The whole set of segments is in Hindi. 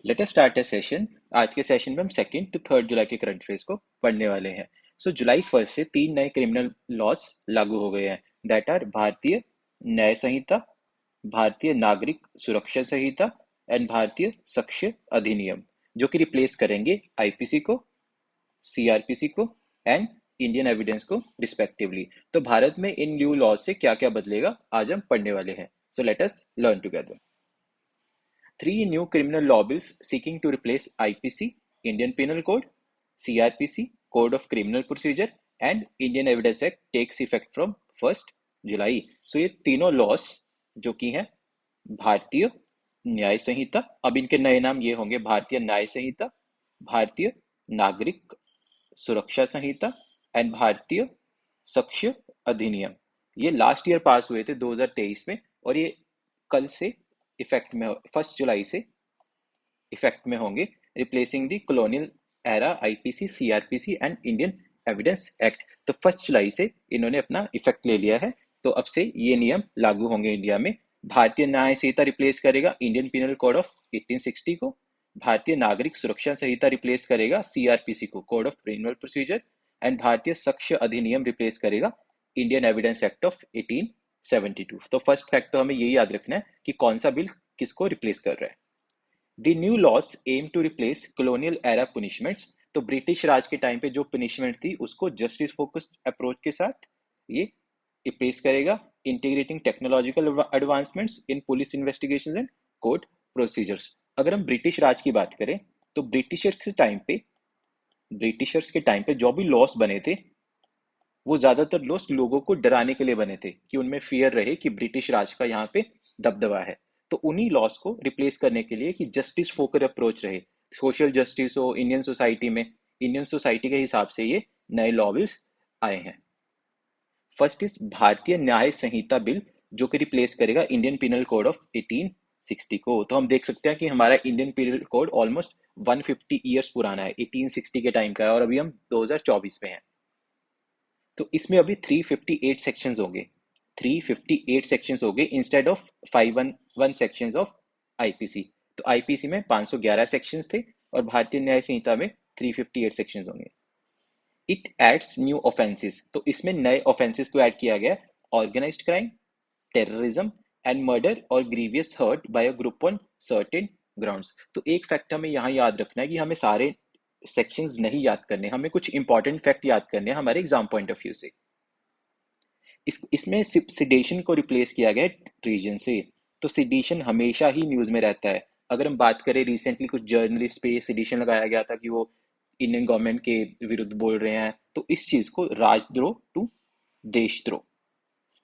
Let us start a session. आज के सेशन में हम 2 to 3 जुलाई के करंट अफेयर्स को पढ़ने वाले हैं। जुलाई 1 से 3 नए क्रिमिनल लॉस लागू हो गए हैं। दैट आर भारतीय न्याय संहिता, भारतीय नागरिक सुरक्षा संहिता एंड भारतीय साक्ष्य अधिनियम, जो कि रिप्लेस करेंगे आईपीसी को, सीआरपीसी को एंड इंडियन एविडेंस को रिस्पेक्टिवली। तो भारत में इन न्यू लॉज से क्या क्या बदलेगा आज हम पढ़ने वाले हैं। So let us learn together. 3 new criminal law bills seeking to replace IPC, Indian Penal Code, CRPC, Code of Criminal Procedure, and Indian Evidence Act takes effect from 1st जुलाई। ये तीनों लॉस जो कि हैं भारतीय न्याय संहिता, अब इनके नए नाम ये होंगे भारतीय न्याय संहिता, भारतीय नागरिक सुरक्षा संहिता एंड भारतीय साक्ष्य अधिनियम। ये लास्ट ईयर पास हुए थे 2023 में, और ये कल से इफेक्ट में 1 जुलाई से इफेक्ट में होंगे, replacing the colonial era IPC, CrPC and Indian evidence act. तो 1 जुलाई से इन्होंने अपना इफेक्ट ले लिया है। तो अब से ये नियम लागू होंगे इंडिया में। भारतीय न्याय संहिता रिप्लेस करेगा इंडियन पिनल कोड ऑफ 1860 को, भारतीय नागरिक सुरक्षा संहिता रिप्लेस करेगा सीआरपीसी को, code of criminal procedure, and भारतीय साक्ष्य अधिनियम रिप्लेस करेगा इंडियन एविडेंस एक्ट ऑफ 1872। तो फर्स्ट फैक्ट तो हमें यही याद रखना है कि कौन सा बिल किसको रिप्लेस कर रहा है। The new laws aim to replace colonial era punishments. तो ब्रिटिश राज के टाइम पे जो पनिशमेंट थी उसको जस्टिस फोकस्ड अप्रोच के साथ ये रिप्लेस करेगा, integrating technological advancements in police investigations and court procedures. अगर हम ब्रिटिश राज की बात करें तो ब्रिटिशर्स के टाइम पे जो भी लॉस बने थे वो ज्यादातर लॉस लोगों को डराने के लिए बने थे, कि उनमें फियर रहे कि ब्रिटिश राज का यहाँ पे दबदबा है। तो उन्हीं लॉस को रिप्लेस करने के लिए कि जस्टिस फोकस अप्रोच रहे, सोशल जस्टिस हो इंडियन सोसाइटी में, इंडियन सोसाइटी के हिसाब से ये नए लॉ बिल्स आए हैं। फर्स्ट इज भारतीय न्याय संहिता बिल, जो कि रिप्लेस करेगा इंडियन पिनल कोड ऑफ 1860 को। तो हम देख सकते हैं कि हमारा Indian penal code almost 150 years पुराना है, 1860 के टाइम का है, और अभी हम 2024 में हैं। तो इसमें अभी 358 सेक्शंस होंगे, 358 सेक्शंस होंगे instead of 511 sections of IPC. तो आईपीसी में 511 सेक्शंस थे और भारतीय न्याय संहिता में 358 सेक्शंस होंगे। It adds new offences. तो इसमें नए ऑफेंसेस को ऐड किया गया, organised crime, terrorism and murder और grievous hurt by a group on certain grounds. तो एक फैक्ट हमें यहाँ याद रखना है कि हमें सारे सेक्शंस नहीं याद करने, हमें कुछ इंपॉर्टेंट फैक्ट याद करने हैं हमारे एग्जाम पॉइंट ऑफ व्यू से। इसमें सिडेशन को रिप्लेस किया गया ट्रीजन से। तो सिडेशन हमेशा ही न्यूज में रहता है। अगर हम बात करें, रिसेंटली कुछ जर्नलिस्ट पे सिडेशन लगाया गया था कि वो इंडियन गवर्नमेंट के विरुद्ध बोल रहे हैं, तो इस चीज को राजद्रोह टू देशद्रोह।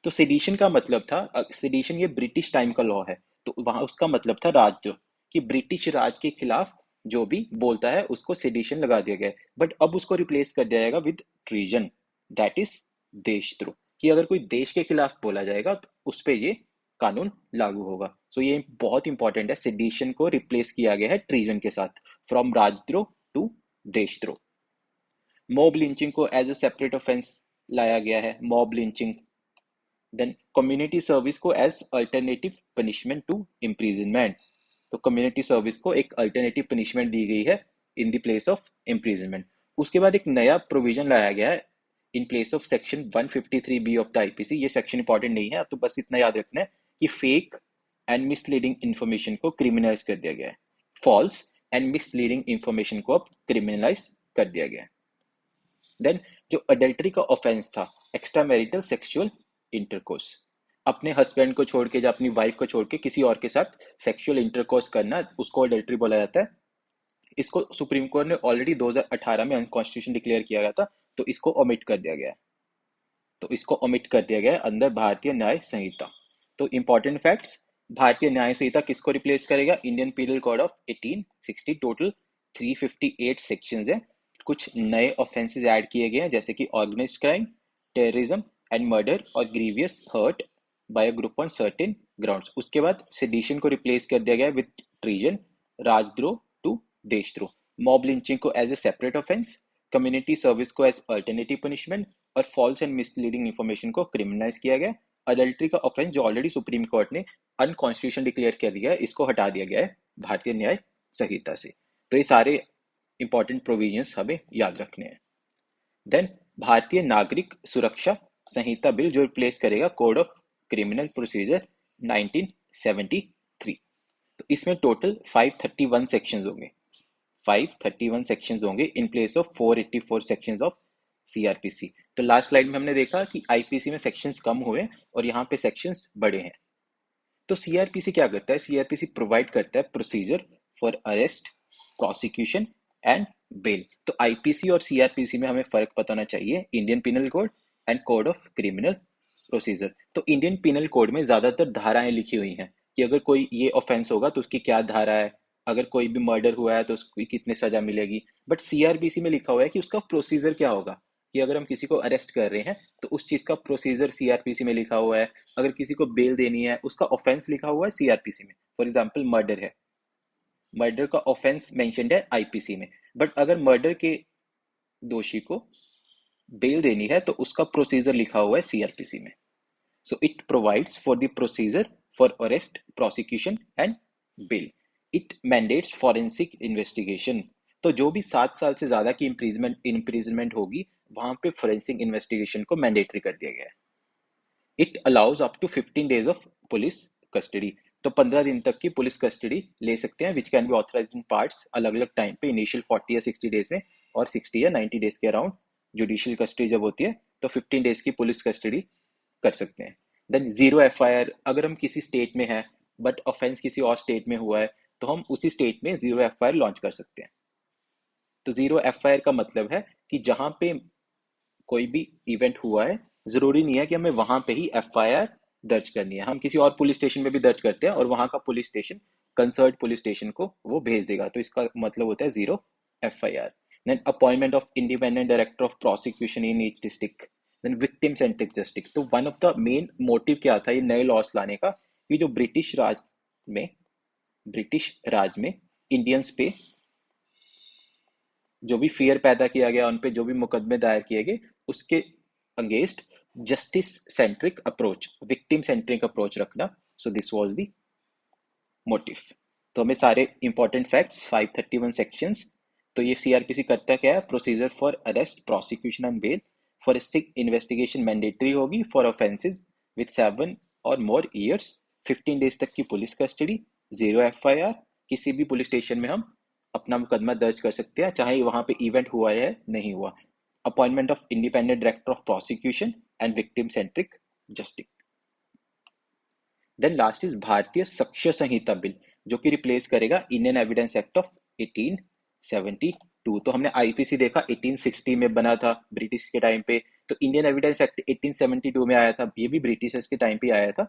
तो सिडिशन का मतलब था, सिडिशन ये ब्रिटिश टाइम का लॉ है, तो वहां उसका मतलब था राजद्रोह, कि ब्रिटिश राज के खिलाफ जो भी बोलता है उसको सिडिशन लगा दिया गया। बट अब उसको रिप्लेस कर दिया जाएगा विद ट्रीजन, दैट इज देशद्रोह, कि अगर कोई देश के खिलाफ बोला जाएगा तो उस पर ये कानून लागू होगा। ये बहुत इंपॉर्टेंट है, सिडिशन को रिप्लेस किया गया है ट्रीजन के साथ, फ्रॉम राजद्रोह टू देशद्रोह। मॉब लिंचिंग को एज अ सेपरेट ऑफेंस लाया गया है, mob lynching. Then community service को as alternative punishment to imprisonment. तो कम्युनिटी सर्विस को एक अल्टरनेटिव पनिशमेंट दी गई है in the place of imprisonment. उसके बाद एक नया प्रोविजन लाया गया है in place of section 153B of the IPC. ये सेक्शन इंपॉर्टेंट नहीं है, तो बस इतना याद रखना है कि फेक एंड मिसलीडिंग इंफॉर्मेशन को क्रिमिनलाइज कर दिया गया है, फॉल्स एंड मिसलीडिंग इंफॉर्मेशन को अब क्रिमिनलाइज कर दिया गया है। देन जो अडल्ट्री का ऑफेंस था, एक्स्ट्रा मैरिटल सेक्सुअल इंटरकोर्स, अपने हस्बैंड को छोड़ के या अपनी वाइफ को छोड़ के किसी और के साथ सेक्सुअल इंटरकोर्स करना, उसको अडल्ट्री बोला जाता है। इसको सुप्रीम कोर्ट ने ऑलरेडी 2018 में अनकॉन्स्टिट्यूशन डिक्लेयर किया गया था, तो इसको ओमिट कर दिया गया है। तो इसको ओमिट कर दिया गया है अंदर भारतीय न्याय संहिता। तो इंपॉर्टेंट फैक्ट्स, भारतीय न्याय संहिता किसको रिप्लेस करेगा? Indian penal code of 1860। Total 358 sections है। कुछ नए ऑफेंसेस ऐड किए गए हैं, जैसे कि organised crime, terrorism and murder और grievous hurt by a group on certain grounds. उसके बाद सेडिशन को रिप्लेस कर दिया गया विद ट्रीजन, राजद्रोह टू देशद्रोह, मॉब लिंचिंग को as a separate offence, community service को एज अल्टरनेटिव पनिशमेंट और फॉल्स एंड मिसलीडिंग इंफॉर्मेशन को क्रिमिनलाइज किया गया। अडल्ट्री का ऑफेंस जो ऑलरेडी सुप्रीम कोर्ट ने अनकॉन्स्टिट्यूशन डिक्लेयर कर दिया है, इसको हटा दिया गया है भारतीय न्याय संहिता से। तो ये सारे इंपॉर्टेंट प्रोविजंस हमें याद रखने हैं। देन भारतीय नागरिक सुरक्षा संहिता बिल जो रिप्लेस करेगा कोड ऑफ क्रिमिनल प्रोसीजर 1973। तो इसमें टोटल 531 सेक्शंस होंगे, 531 सेक्शंस होंगे इन place of 484 sections of CrPC. तो लास्ट स्लाइड में हमने देखा कि आईपीसी में सेक्शंस कम हुए और यहाँ पे सेक्शंस बढ़े हैं। तो सीआरपीसी क्या करता है? सीआरपीसी प्रोवाइड करता है procedure for arrest, prosecution and bail. तो आईपीसी और सीआरपीसी में हमें फर्क पता होना चाहिए, Indian penal code and code of criminal procedure. तो इंडियन पिनल कोड में ज्यादातर धाराएं लिखी हुई हैं कि अगर कोई ये ऑफेंस होगा तो उसकी क्या धारा है, अगर कोई भी मर्डर हुआ है तो उसकी कितनी सजा मिलेगी। बट सीआरपीसी में लिखा हुआ है कि उसका प्रोसीजर क्या होगा, कि अगर हम किसी को अरेस्ट कर रहे हैं तो उस चीज का प्रोसीजर सीआरपीसी में लिखा हुआ है, अगर किसी को बेल देनी है उसका ऑफेंस लिखा हुआ है सीआरपीसी में। फॉर एग्जांपल मर्डर है, मर्डर का ऑफेंस मेंशन्ड है आईपीसी में, बट अगर मर्डर के दोषी को बेल देनी है तो उसका प्रोसीजर लिखा हुआ है सीआरपीसी में। So it provides for the procedure for arrest, prosecution and bail. It mandates forensic investigation. तो जो भी 7 साल से ज्यादा की इम्प्रिजनमेंट होगी वहां पे फॉरेंसिक इन्वेस्टिगेशन को मैंडेटरी कर दिया गया है। It allows up to 15 days of police custody. तो 15 दिन तक की पुलिस कस्टडी ले सकते हैं, which can be authorise in parts, अलग अलग टाइम पे, इनिशियल 40 या 60 डेज में और 60 या 90 डेज के अराउंड जुडिशियल कस्टडी जब होती है तो 15 डेज की पुलिस कस्टडी कर सकते हैं। देन जीरो एफआईआर, अगर हम किसी स्टेट में हैं बट ऑफेंस किसी और स्टेट में हुआ है तो हम उसी स्टेट में जीरो एफआईआर लॉन्च कर सकते हैं। तो जीरो एफआईआर का मतलब है कि जहां पे कोई भी इवेंट हुआ है जरूरी नहीं है कि हमें वहां पे ही एफआईआर दर्ज करनी है, हम किसी और पुलिस स्टेशन में भी दर्ज करते हैं और वहां का police station concerned police station को वो भेज देगा, तो इसका मतलब होता है zero FIR. Then appointment of independent director of prosecution in each district. Then victim centric justice. तो one of the main motive क्या था ये नए लॉस लाने का, कि जो में ब्रिटिश राज में इंडियंस पे जो भी फियर पैदा किया गया, उन पे जो भी मुकदमे दायर किए गए, उसके against justice centric approach, victim centric approach रखना। So this was the motive. तो हमें सारे इंपॉर्टेंट फैक्ट्स 531 सेक्शंस। तो ये सीआरपीसी करता क्या है? Procedure for arrest, prosecution and bail, forensic investigation mandatory होगी फॉर ऑफेंसेस विद 7 और मोर ईयर्स, 15 डेज तक की पुलिस कस्टडी, जीरो एफआईआर, किसी भी पुलिस स्टेशन में हम अपना मुकदमा दर्ज कर सकते हैं चाहे वहां पे इवेंट हुआ है नहीं हुआ। Appointment of independent director of prosecution and victim centric justice. Then last is Bharatiya Sakshya Samhita bill जो कि रिप्लेस करेगा इंडियन एविडेंस एक्ट ऑफ 1872। तो हमने आईपीसी देखा 1860 में बना था ब्रिटिश के टाइम पे, तो इंडियन एविडेंस एक्ट 1872 में आया था, ये भी ब्रिटिशर्स के टाइम पे आया था।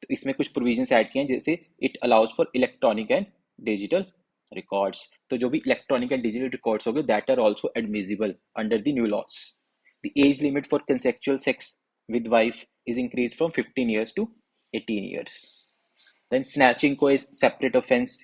तो इसमें कुछ प्रोविजंस ऐड किए हैं, जैसे it allows for electronic and digital records. तो जो भी इलेक्ट्रॉनिक एंड डिजिटल रिकॉर्ड्स हो गए that are also admissible under the new laws. The age limit for consensual sex with wife is increase from 15 years to 18 years. Then snatching को एक सेपरेट ऑफेंस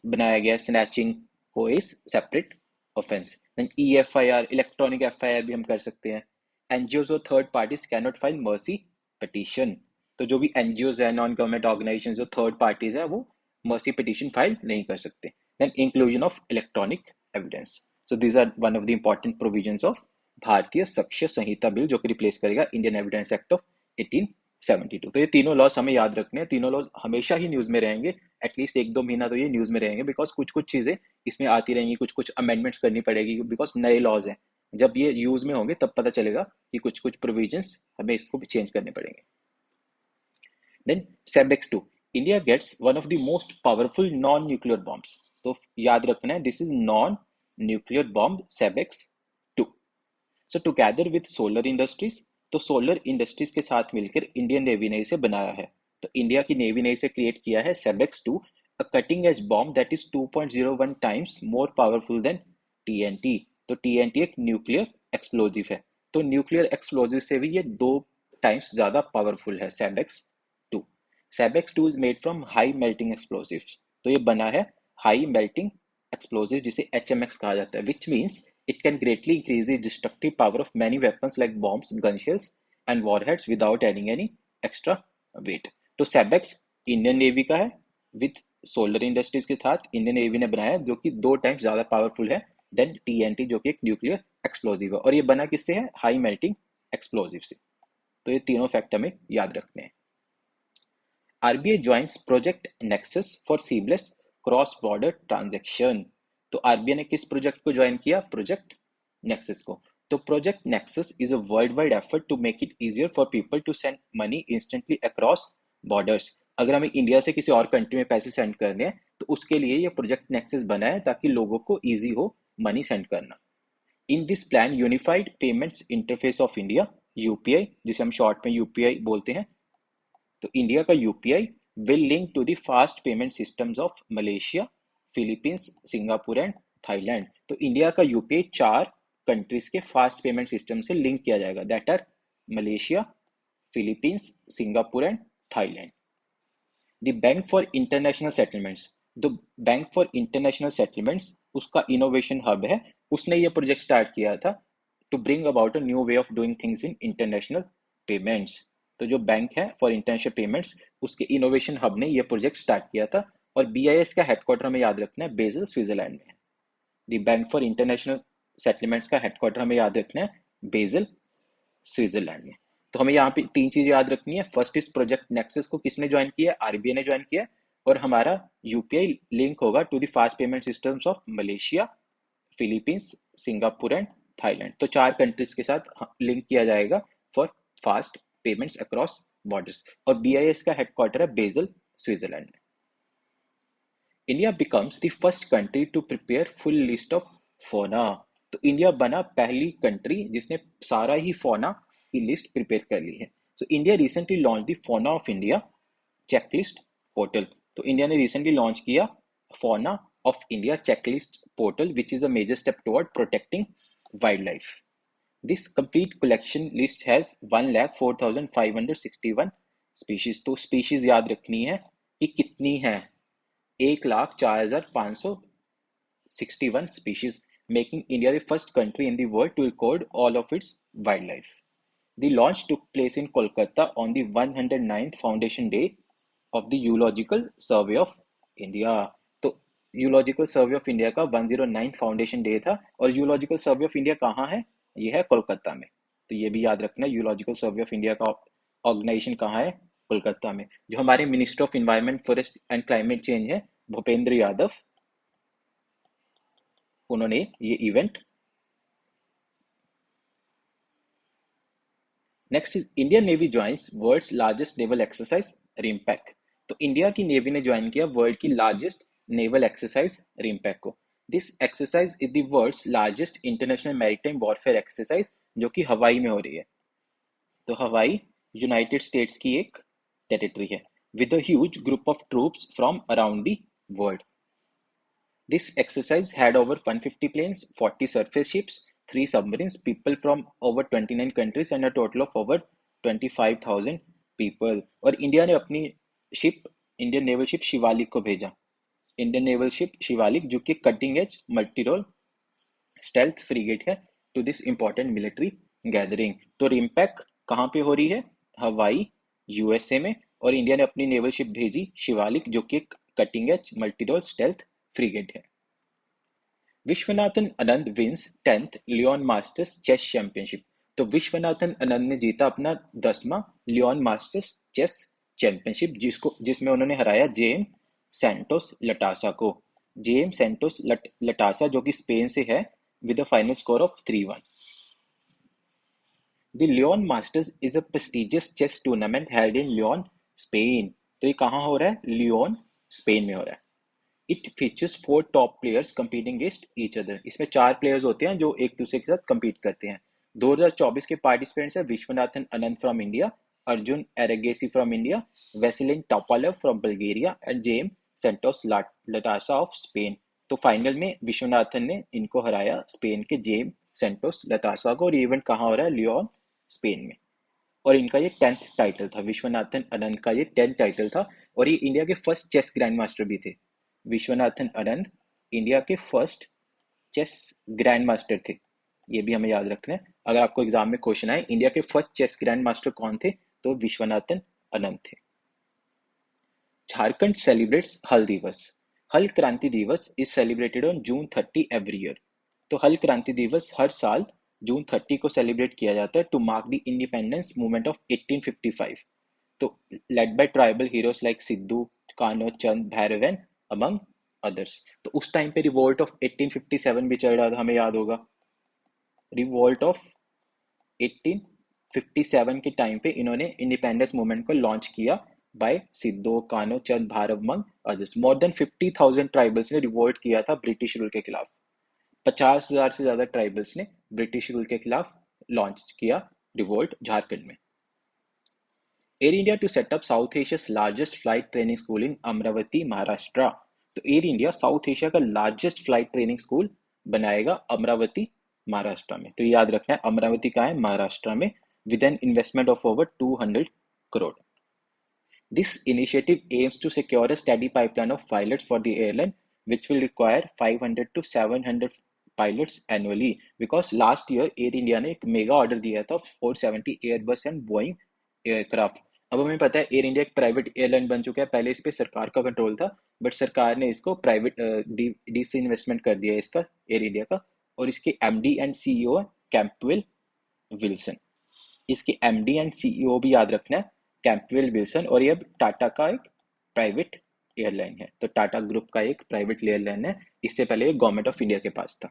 बनाया गया, स्नैचिंग को एक separate offence. Then eFIR, electronic FIR भी हम कर सकते हैं। एनजीओज और third parties can not file mercy petition. तो जो भी एनजीओज है, नॉन गवर्नमेंट ऑर्गेनाइजेशन, जो थर्ड पार्टीज है, वो मर्सी पिटीशन फाइल नहीं कर सकते। Then inclusion of electronic evidence. So these are one of the important provisions of Bharatiya Sakshya Samhita bill जो कि रिप्लेस करेगा इंडियन एविडेंस एक्ट ऑफ 1872। तो ये तीनों लॉस हमें याद रखने हैं, तीनों लॉस हमेशा ही न्यूज में रहेंगे, एटलीस्ट 1-2 महीना तो ये न्यूज में रहेंगे, बिकॉज कुछ कुछ चीजें इसमें आती रहेंगी, कुछ कुछ अमेंडमेंट्स करनी पड़ेगी, बिकॉज नए लॉज हैं। जब ये यूज में होंगे तब पता चलेगा कि कुछ कुछ प्रोविजंस हमें इसको भी चेंज करने पड़ेंगे। Then SEBEX2, India gets one of the most powerful non nuclear bombs. तो याद रखना है this is non nuclear bomb SEBEX2। So together with solar industries, तो सोलर इंडस्ट्रीज के साथ मिलकर इंडियन नेवी ने इसे बनाया है। तो इंडिया की नेवी ने इसे क्रिएट किया है SEBEX2, a cutting edge bomb that is 2.01 times more powerful than TNT। तो TNT एक न्यूक्लियर एक्सप्लोजिव है, तो न्यूक्लियर एक्सप्लोजिव से भी ये 2 टाइम्स ज्यादा पावरफुल है SEBEX2। SEBEX2 is made from high melting explosives. तो ये बना है हाई मेल्टिंग एक्सप्लोजिव जिसे HMX कहा जाता है, which means it can greatly increase the destructive power of many weapons like bombs, gun shells and warheads without adding any extra weight। तो SEBEX इंडियन नेवी का है विथ सोलर इंडस्ट्रीज के साथ इंडियन नेवी ने बनाया, जो कि 2 टाइम्स ज्यादा पावरफुल है देन टीएनटी, जो कि एक न्यूक्लियर एक्सप्लोजिव है। और ये बना किससे है? हाई मेल्टिंग एक्सप्लोजिव से। तो ये तीनों फैक्ट हमें याद रखने हैं। RBI joins project nexus for seamless cross border transaction. तो आरबीआई ने किस प्रोजेक्ट को ज्वाइन किया? प्रोजेक्ट नेक्सस को। तो project nexus is a world wide effort to make it easier for people to send money instantly across borders. अगर हमें इंडिया से किसी और कंट्री में पैसे सेंड करने हैं तो उसके लिए ये प्रोजेक्ट नेक्सस बना है, ताकि लोगों को ईजी हो मनी सेंड करना। In this plan unified payments interface of India, UPI, जिसे हम शॉर्ट में यूपीआई बोलते हैं, तो इंडिया का UPI will link to the fast payment systems of Malaysia, Philippines, Singapore and Thailand. तो इंडिया का यूपीआई 4 कंट्रीज के फास्ट पेमेंट सिस्टम से लिंक किया जाएगा, that are Malaysia, Philippines, Singapore and Thailand. The bank for international settlements, the bank for international settlements उसका इनोवेशन हब है। उसने ये प्रोजेक्ट स्टार्ट किया था to bring about a new way of doing things in international payments. तो जो बैंक है फॉर इंटरनेशनल पेमेंट्स, उसके इनोवेशन हब ने ये प्रोजेक्ट स्टार्ट किया था। और बीआईएस का हेडक्वार्टर हमें याद रखना है, बेजल, स्विट्जरलैंड में है। The bank for international settlements का हेडक्वार्टर हमें याद रखना है, बेजल, स्विट्जरलैंड में। तो हमें यहाँ पे 3 चीजें याद रखनी है। फर्स्ट इज प्रोजेक्ट नेक्सस को किसने ज्वाइन किया? आरबीआई ने ज्वाइन किया। और हमारा यूपीआई लिंक होगा to the fast payment systems of Malaysia, Philippines, Singapore and Thailand. तो 4 कंट्रीज के साथ लिंक किया जाएगा for fast payments across borders. और बीआईएस का हेडक्वार्टर है बेजल, स्विट्जरलैंड में। India becomes the first country to prepare full list of fauna. तो इंडिया बना पहली कंट्री जिसने सारा ही फोना की लिस्ट प्रिपेयर कर ली है। So India recently launch the fauna of India checklist portal. तो इंडिया ने रिसेंटली लॉन्च किया fauna of India checklist portal, which is a major step toward protecting wildlife. This complete collection list has 1,04,561 species. तो स्पीशीज याद रखनी है कि कितनी है, 1,04,561 species, making India the first country in the world to record all of its wildlife. The launch took place in Kolkata on the 109th Foundation Day of the Zoological Survey of India. तो यूलॉजिकल सर्वे ऑफ इंडिया का 109th फाउंडेशन डे था। और यूलॉजिकल सर्वे ऑफ इंडिया कहाँ है? ये है कोलकाता में। तो ये भी याद रखना, यूलॉजिकल सर्वे ऑफ इंडिया का ऑर्गेनाइजेशन कहाँ है? कोलकाता में। जो हमारे minister of environment, forest and climate change है, भूपेंद्र यादव, उन्होंने ये event. Next is Indian navy joins world's largest naval exercise RIMPAC. तो इंडिया की नेवी ने ज्वाइन किया वर्ल्ड की लार्जेस्ट नेवल एक्सरसाइज रिम्पैक को। This exercise is the world's largest international maritime warfare exercise, जो कि हवाई में हो रही है। तो हवाई यूनाइटेड स्टेट्स की एक टेरिटरी है, with a huge group of troops from around the world. This exercise had over 150 planes, 40 surface ships, 3 submarines, people from over 29 countries and a total of over 25,000 people. और इंडिया ने अपनी ship, Indian naval ship Shivalik को भेजा। इंडियन नेवल शिप शिवालिक, जो कि cutting edge multi role stealth frigate है to this important military gathering. तो रिम्पैक कहाँ पे हो रही है? हवाई, यूएसए में। और इंडिया ने अपनी नेवल शिप भेजी शिवालिक, जो कि cutting edge multi role stealth frigate है। Viswanathan Anand wins 10th Leon Masters chess championship. तो विश्वनाथन आनंद ने जीता अपना 10वां लियोन मास्टर्स चेस चैंपियनशिप, जिसमें उन्होंने हराया जेम सैंटोस लटासा को। जेम सैंटोस लटासा, जो कि स्पेन से है, with a final score of 3-1। The Leon masters is a prestigious chess tournament held in Leon, Spain. तो ये कहाँ हो रहा है? लियोन, स्पेन में हो रहा है। It features 4 top players competing against each other. इसमें 4 प्लेयर्स होते हैं जो एक दूसरे के साथ कंपीट करते हैं। 2024 के पार्टिसिपेंट्स है Viswanathan Anand from India, Arjun Erigaisi from India, Veselin Topalov from Bulgaria and Jaime Santos Latasa of Spain. तो फाइनल में विश्वनाथन ने इनको हराया, स्पेन के जेम सेंटोस लतासा को। और ये इवेंट कहाँ हो रहा है? लियोन, स्पेन में। और इनका ये 10th टाइटल था, विश्वनाथन आनंद का ये 10th टाइटल था। और ये इंडिया के फर्स्ट चेस ग्रैंड मास्टर भी थे। विश्वनाथन आनंद इंडिया के फर्स्ट चेस ग्रैंड मास्टर थे, ये भी हमें याद रखना है। अगर आपको एग्जाम में क्वेश्चन आए इंडिया के फर्स्ट चेस ग्रैंड मास्टर कौन थे, तो विश्वनाथन आनंद थे। झारखंड सेलिब्रेट्स हल दिवस। हल क्रांति दिवस is celebrated on June 30 every year. तो हल क्रांति दिवस हर साल जून 30 को सेलिब्रेट किया जाता है to mark the independence movement of 1855। तो led by tribal heroes like Sidhu, Kanho, Chand, Bhairav and among others. तो उस टाइम पे रिवोल्ट ऑफ 1857 भी चल रहा था, हमें याद होगा। रिवोल्ट ऑफ 1857 के टाइम पे इन्होंने इंडिपेंडेंस मूवमेंट को लॉन्च किया by Sidho, Kanho, Chand, Bhairav among others. More than 50,000 tribals ने रिवोल्ट किया था ब्रिटिश रूल के खिलाफ। 50,000 से ज्यादा ट्राइबल्स ने ब्रिटिश रूल के खिलाफ लॉन्च किया रिवोल्ट झारखंड में। Air India to set up South Asia's largest flight training school in Amravati, Maharashtra. तो एयर इंडिया साउथ एशिया का लार्जेस्ट फ्लाइट ट्रेनिंग स्कूल बनाएगा अमरावती, महाराष्ट्र में। तो याद रखना है, अमरावती का है, महाराष्ट्र में, with an investment of over 200 crore. This initiative aims to secure a steady pipeline of pilots for the airline, which will require 500 to 700 pilots annually. Because last year Air India ने एक मेगा ऑर्डर दिया था 470 एयरबस एंड बोइंग एयरक्राफ्ट। अब हमें पता है एयर इंडिया एक प्राइवेट एयरलाइन बन चुका है, पहले इस पे सरकार का कंट्रोल था, बट सरकार ने इसको प्राइवेट डी से इन्वेस्टमेंट कर दिया इसका, एयर इंडिया का। और इसके एमडी एंड सीईओ है कैंपवेल विल्सन। इसके एमडी एंड सीईओ भी याद रखना है, कैंपवेल विल्सन। और ये अब टाटा का एक प्राइवेट एयरलाइन है। तो टाटा ग्रुप का एक प्राइवेट एयरलाइन है, इससे पहले ये गवर्नमेंट ऑफ इंडिया के पास था।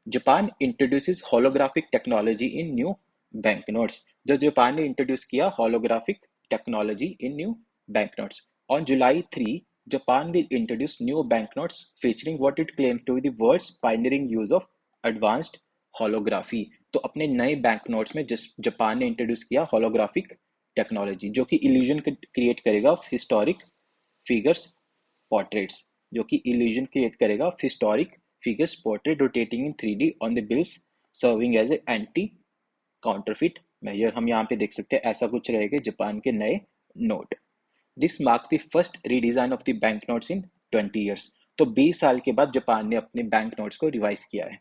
Japan introduces holographic technology in new bank notes. जो जापान ने इंट्रोड्यूस किया holographic technology in new bank notes. On July 3 Japan will introduce new bank notes featuring what it claim to be the world's pioneering use of advanced holography. तो अपने नए बैंक नोट्स में जापान ने इंट्रोड्यूस किया होलोग्राफिक टेक्नोलॉजी, जो कि इल्यूजन क्रिएट करेगा ऑफ हिस्टोरिक फिगर्स पोर्ट्रेट्स, जो कि इल्यूजन क्रिएट करेगा of historic figures portrait rotating in 3D on the bills serving as a anti counterfeit measure। हम यहाँ पे देख सकते हैं ऐसा कुछ रहेगा जापान के नए note. This marks the first redesign of the bank notes in 20 years। तो 20 साल के बाद जापान ने अपने बैंक नोट्स को रिवाइज किया है।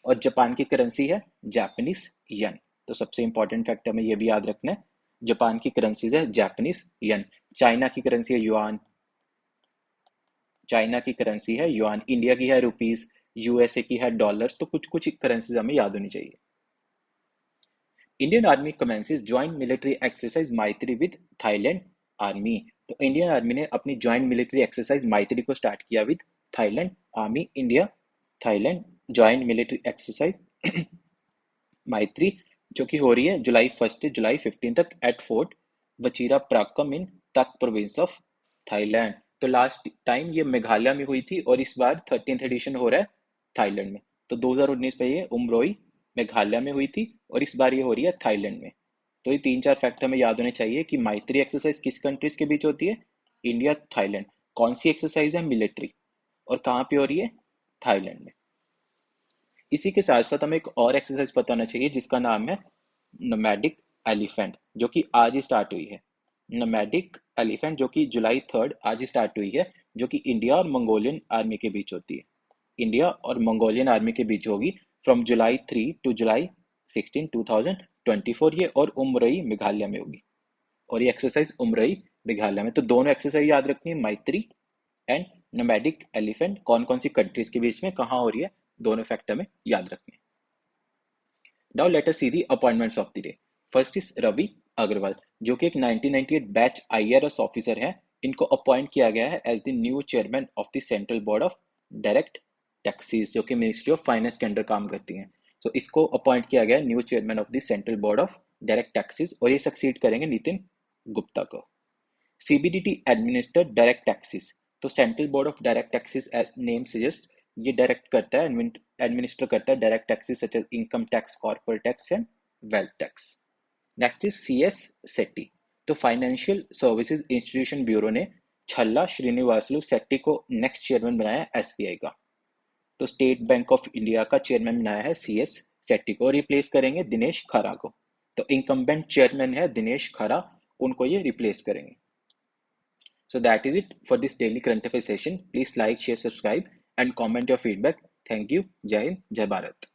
और जापान की करेंसी है जापानीज यन। तो सबसे इंपॉर्टेंट फैक्ट हमें ये भी याद रखना है, जापान की करेंसीज है जापानीज यन। चाइना की करेंसी है युआन, चाइना की करेंसी है युआन, इंडिया की है रुपीज, यूएसए की है डॉलर्स। तो कुछ कुछ करेंसीज हमें याद होनी चाहिए। Indian army commences joint military exercise मैत्री विद थाईलैंड आर्मी। तो इंडियन आर्मी ने अपनी ज्वाइंट मिलिट्री एक्सरसाइज मैत्री को स्टार्ट किया with Thailand army. India Thailand joint military exercise मैत्री, जो कि हो रही है जुलाई 1 से जुलाई 15 तक एट फोर्ट वचीरा प्राक्कम इन तक प्रोविंस ऑफ थाईलैंड। तो लास्ट टाइम ये मेघालय में हुई थी और इस बार 13th एडिशन हो रहा है थाईलैंड में। तो 2019 में ये उमरोई मेघालय में हुई थी और इस बार ये हो रही है थाईलैंड में। तो ये 3-4 फैक्ट हमें याद होने चाहिए कि मैत्री एक्सरसाइज किस कंट्रीज के बीच होती है, इंडिया थाईलैंड। कौन सी एक्सरसाइज है, मिलिट्री, और कहाँ पे हो रही है, थाईलैंड में। इसी के साथ साथ हमें एक और एक्सरसाइज पता होना चाहिए जिसका नाम है नोमैडिक एलिफेंट, जो कि आज ही स्टार्ट हुई है। नोमैडिक एलिफेंट जो कि जुलाई 3 आज ही स्टार्ट हुई है, जो कि इंडिया और मंगोलियन आर्मी के बीच होती है। इंडिया और मंगोलियन आर्मी के बीच होगी फ्रॉम जुलाई 3 टू जुलाई 16 2024 ये, और उमरई मेघालय में होगी। और ये एक्सरसाइज उमरई मेघालय में। तो दोनों एक्सरसाइज याद रखनी है, मैत्री एंड नोमैडिक एलिफेंट, कौन कौन सी कंट्रीज के बीच में कहाँ हो रही है, दोनों फैक्ट हमें याद रखने हैं। Now let us see the appointments of the day. First is Ravi Agarwal, जो कि एक 1998 बैच IRS ऑफिसर है। इनको अपॉइंट किया गया है as the new chairman of the Central Board of Direct Taxes, जो कि मिनिस्ट्री ऑफ फाइनेंस के अंडर काम करती हैं। सो इसको अपॉइंट किया गया है new chairman of the Central Board of Direct Taxes, और ये सक्सीड करेंगे नितिन गुप्ता को। CBDT administer direct taxes. तो Central Board of Direct Taxes as name suggest, ये डायरेक्ट करता है, एडमिनिस्टर करता है direct taxes such as income tax, corporate tax and wealth tax. Next is CS Setty. तो फाइनेंशियल सर्विसेज इंस्टीट्यूशन ब्यूरो ने छल्ला श्रीनिवासलू सेट्टी को नेक्स्ट चेयरमैन बनाया SBI का। तो स्टेट बैंक ऑफ इंडिया का चेयरमैन बनाया है CS सेट्टी को, रिप्लेस करेंगे दिनेश खरा को। तो इनकम्बेंट चेयरमैन है दिनेश खरा, उनको ये रिप्लेस करेंगे। So that is it for this daily current affairs session. Please like, share, subscribe and comment your feedback. Thank you. Jai Hind, Jai Bharat.